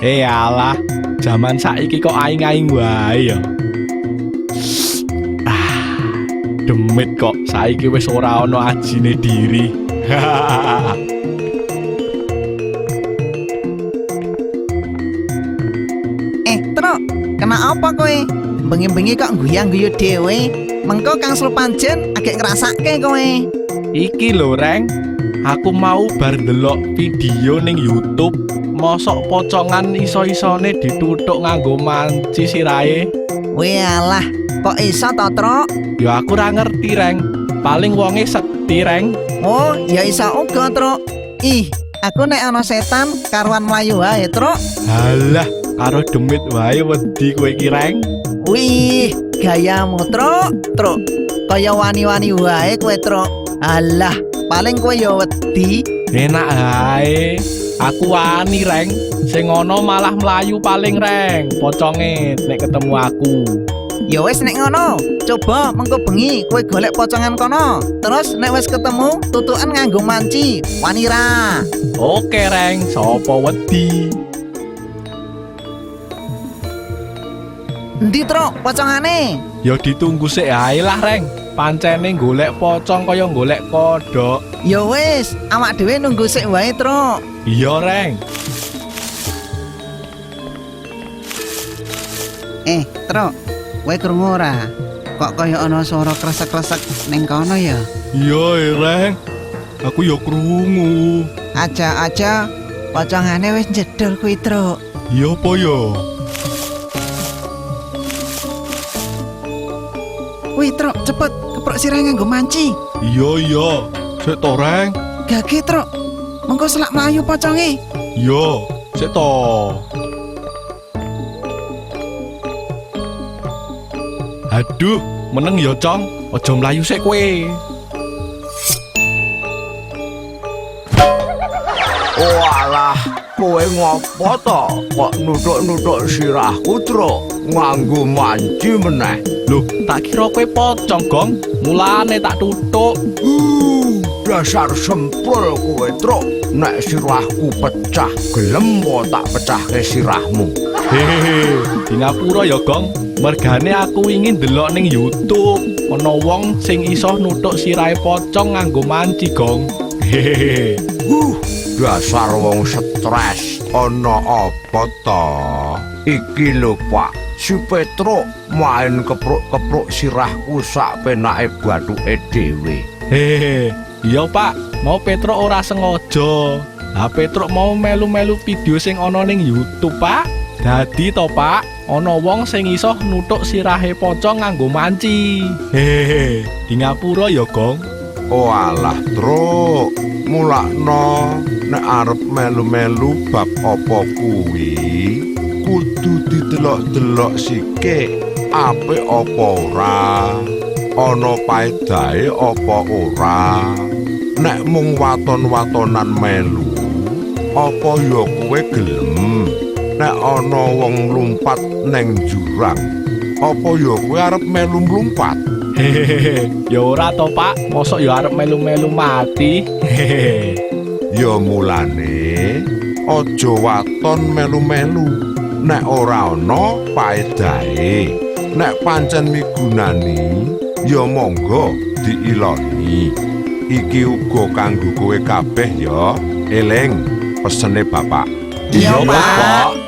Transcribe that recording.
Alah, zaman saiki kok aing-aing wae ya. Demit kok saiki wis ora ana ajine diri. Truk, kena apa kowe? Bengi-bengi kok guyang-guyu dhewe. Mengko Kang Slupanjen agek ngrasake kowe. Iki lho, Reng. Aku mau bar ndelok video ning YouTube. Mosok pocongan iso-isone dituthuk nganggo manci sirahe. Walah, kok iso to, Truk? Ya aku ora ngerti, Reng. Paling wonge sekti, Reng. Oh, ya iso uga, Truk. Ih, aku nek ana setan karuan mlayu wae, Truk. Halah, karo demit wae wedi kowe iki, Reng. Wih, gayamu, Truk. Kaya wani-wani wae kowe, Truk. Alah, paling kowe ya wedi. Enak ae. Aku wani, Reng. Sing ngono malah mlayu paling, Reng. Poconge nek ketemu aku. Ya wis nek ngono, coba mengko bengi kowe golek pocongan kono. Terus nek wis ketemu, tutukan nganggo manci. Wani ra? Oke, Reng. Sopo wedi? Endi, Truk, pocongane? Ya ditunggu sik ae lah, Reng. Pancene golek pocong kaya golek kodhok. Ya wis, awak dhewe nunggu sik wae, Truk. Iya, Reng. Truk, kowe krungu ora? Kok kaya ana swara kresek-kresek ning kono ya? Iya, Reng. Aku ya krungu. Aja-aja pocongane wis jedul kuwi, Truk. Iya apa ya? Wih, Truk, cepet keprok sirah nganggo manci. Iya. Sik to, Reng. Gage, Truk. Mengko selak mlayu poconge. Iya, sik to. Aduh, meneng ya, Cong. Aja mlayu sik kowe. Walah, kowe ngopo to? Kok nuthuk-nuthuk sirahku, Truk? Nganggo manci meneh. Loh, tak kira kowe pocong, Gong. Mulane tak tuthuk. Dasar sempul kowe, Truk. Nek sirahku pecah, gelem kok tak pecahke sirahmu. Hehehe, di ngapura ya, Gong. Mergane aku ingin delok ning YouTube. Ana wong sing iso nuthuk sirahe pocong nganggo manci, Gong. Hehehe. Dasar wong stres. Ana apa to? Iki lho, Pak. Si Petruk main kepruk-kepruk sirahku sak penake bathuke dhewe. Hehehe. Iya, Pak. Mau Petruk ora sengaja. Lah Petruk mau melu-melu video sing ana ning YouTube, Pak. Dadi to, Pak, ana wong sing iso nuthuk sirahe pocong nganggo manci. Hehehe. Di ngapura ya, Gong. Walah, Truk. Mulakno nek arep melu-melu bab apa kuwi, kudu didelok-delok sithik apik apa ora, ana paedahe apa ora. Nek mung waton-watonan melu, apa ya kowe gelem? Nek ana wong lumpat neng jurang, apa ya kowe arep melu mlumpat? Hehehe. Ya ora to, Pak. Mosok ya arep melu-melu mati. Hehehe. Ya mulane aja waton melu-melu. Nek ora ana paedahe, nek pancen migunani, ya monggo diiloni. Iki uga kanggo kowe kabeh ya. Eling pesene Bapak. Iya, Pak.